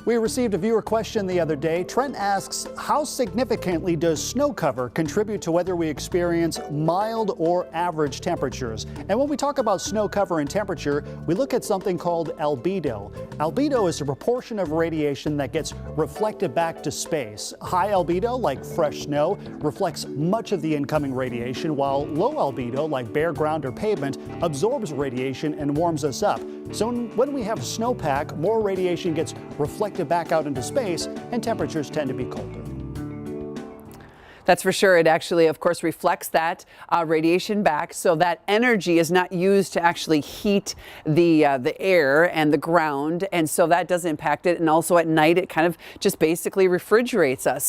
We received a viewer question the other day. Trent asks, how significantly does snow cover contribute to whether we experience mild or average temperatures? And when we talk about snow cover and temperature, we look at something called albedo. Albedo is a proportion of radiation that gets reflected back to space. High albedo, like fresh snow, reflects much of the incoming radiation, while low albedo, like bare ground or pavement, absorbs radiation and warms us up. So when we have a snowpack, more radiation gets reflected back out into space and temperatures tend to be colder. That's for sure. It actually, of course, reflects that radiation back, so that energy is not used to actually heat the air and the ground, and so that does impact it. And also at night, it kind of just basically refrigerates us.